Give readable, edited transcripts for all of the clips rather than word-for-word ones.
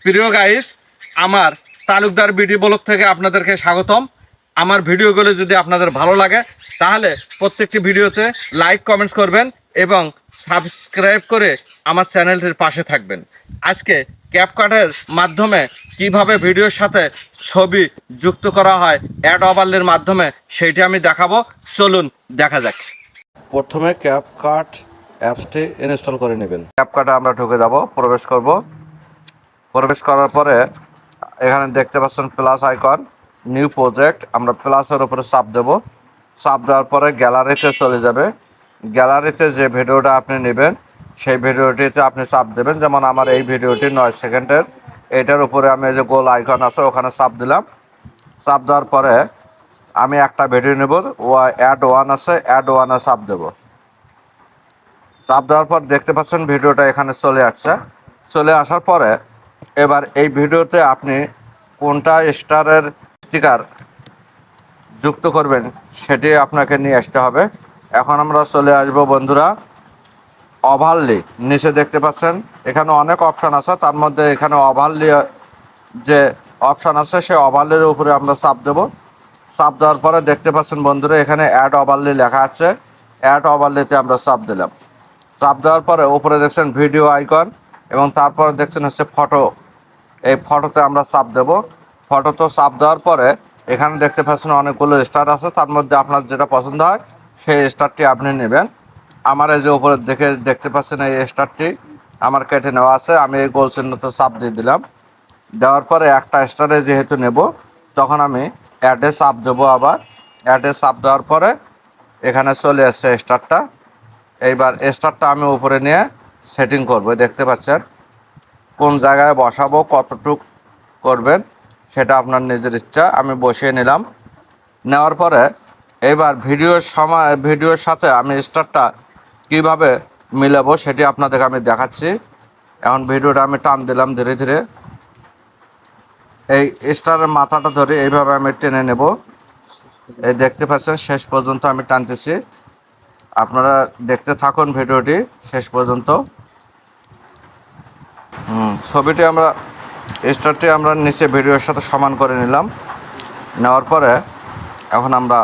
প্রিয় গাইস, আমার Talukdar BD blog থেকে আপনাদেরকে স্বাগতম। আমার ভিডিওগুলো যদি আপনাদের ভালো লাগে তাহলে প্রত্যেকটি ভিডিওতে লাইক কমেন্টস করবেন এবং সাবস্ক্রাইব করে আমার চ্যানেলটির পাশে থাকবেন। আজকে ক্যাপকাটের মাধ্যমে কিভাবে ভিডিওর সাথে ছবি যুক্ত করা হয় অ্যাড ওভারলের মাধ্যমে সেইটি আমি দেখাবো। চলুন দেখা যাক। প্রথমে ক্যাপকাট অ্যাপসটি ইনস্টল করে নেবেন। ক্যাপকাটে আমরা ঢুকে যাব, প্রবেশ করব। প্রবেশ করার পরে এখানে দেখতে পাচ্ছেন প্লাস আইকন, নিউ প্রজেক্ট। আমরা প্লাসের উপরে চাপ দেব। চাপ দেওয়ার পরে গ্যালারিতে চলে যাবে। গ্যালারিতে যে ভিডিওটা আপনি নেবেন সেই ভিডিওটিতে আপনি চাপ দেবেন। যেমন আমার এই ভিডিওটি 9 সেকেন্ডের, এটার উপরে আমি এই যে গোল আইকন আছে ওখানে চাপ দিলাম। চাপ দেওয়ার পরে আমি একটা ভিডিও নেব, অ্যাড ওয়ান আছে, অ্যাড ওয়ানে চাপ দেব। চাপ দেওয়ার পর দেখতে পাচ্ছেন ভিডিওটা এখানে চলে আসছে। চলে আসার পরে এবার এই ভিডিওতে আপনি কোনটা স্টারের স্টিকার যুক্ত করবেন সেটি আপনাকে নিয়ে আসতে হবে। এখন আমরা চলে আসব বন্ধুরা ওভারলি। নিচে দেখতে পাচ্ছেন এখানে অনেক অপশান আছে, তার মধ্যে এখানে ওভারলি যে অপশান আছে সেই ওভারলির উপরে আমরা চাপ দেব। চাপ দেওয়ার পরে দেখতে পাচ্ছেন বন্ধুরা এখানে অ্যাড ওভারলি লেখা আছে। অ্যাড ওভারলিতে আমরা চাপ দিলাম। চাপ দেওয়ার পরে উপরে দেখছেন ভিডিও আইকন এবং তারপরে দেখছেন হচ্ছে ফটো। এই ফটোতে আমরা চাপ দেব। ফটোতে চাপ দেওয়ার পরে এখানে দেখতে পাচ্ছেন অনেকগুলো স্টার আছে, তার মধ্যে আপনার যেটা পছন্দ হয় সেই স্টারটি আপনি নেবেন। আমার এই যে উপরে দেখতে পাচ্ছেন এই স্টারটি আমার কেটে নেওয়া আছে। আমি এই গোল চিহ্নতে চাপ দিয়ে দিলাম। দেওয়ার পরে একটা স্টারে যেহেতু নেব তখন আমি অ্যাডে চাপ দেবো। আবার অ্যাডে চাপ দেওয়ার পরে এখানে চলে আসছে স্টারটা। এইবার স্টারটা আমি উপরে নিয়ে সেটিং করব। দেখতে পাচ্ছেন কোন জায়গায় বসাবো, কতটুক করবেন সেটা আপনার নিজের ইচ্ছা। আমি বসিয়ে নিলাম। নেওয়ার পরে এবার ভিডিওর সাথে আমি স্টারটা কিভাবে মিলাবো সেটি আপনাদেরকে আমি দেখাচ্ছি। এখন ভিডিওটা আমি টান দিলাম ধীরে ধীরে। এই স্টারের মাথাটা ধরে এইভাবে আমি টেনে নেব। এই দেখতে পাচ্ছেন শেষ পর্যন্ত আমি টানতেছি। আপনারা দেখতে থাকুন ভিডিওটি শেষ পর্যন্ত। ছবিটি আমরা স্টারটি আমরা নিচে ভিডিওর সাথে সমান করে নিলাম। নেওয়ার পরে এখন আমরা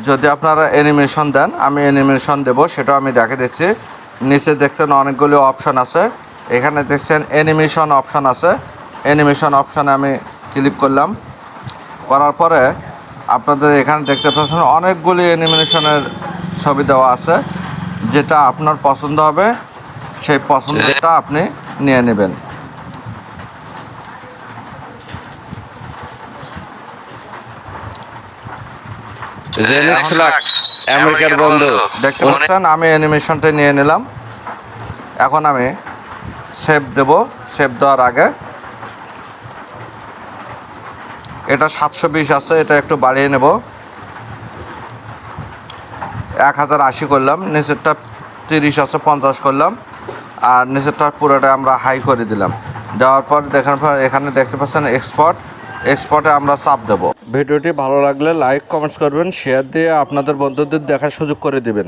যদি আপনারা অ্যানিমেশন দেন আমি অ্যানিমেশন দেব, সেটাও আমি দেখে দিচ্ছি। নিচে দেখছেন অনেকগুলো অপশান আছে, এখানে দেখছেন অ্যানিমেশন অপশান আছে। অ্যানিমেশন অপশানে আমি ক্লিক করলাম। করার পরে আপনাদের এখানে দেখতে পাচ্ছেন অনেকগুলি অ্যানিমেশনের ছবি দেওয়া আছে। যেটা আপনার পছন্দ হবে সেই পছন্দটা আপনি নিয়ে নেবেন। আমেরিকার বন্ধু দেখতে পাচ্ছেন আমি অ্যানিমেশনটা নিয়ে নিলাম। এখন আমি সেভ দেব। সেভ দেওয়ার আগে এটা 720 আছে, এটা একটু বাড়িয়ে নেব। 1080 করলাম। নিচেরটা 30 আছে, 50 করলাম। আর নিচেরটা পুরোটা আমরা হাই করে দিলাম। দেওয়ার পর এখানে দেখতে পাচ্ছেন এক্সপোর্টে আমরা চাপ দেব। ভিডিওটি ভালো লাগলে লাইক কমেন্টস করবেন, শেয়ার দিয়ে আপনাদের বন্ধুদের দেখার সুযোগ করে দিবেন।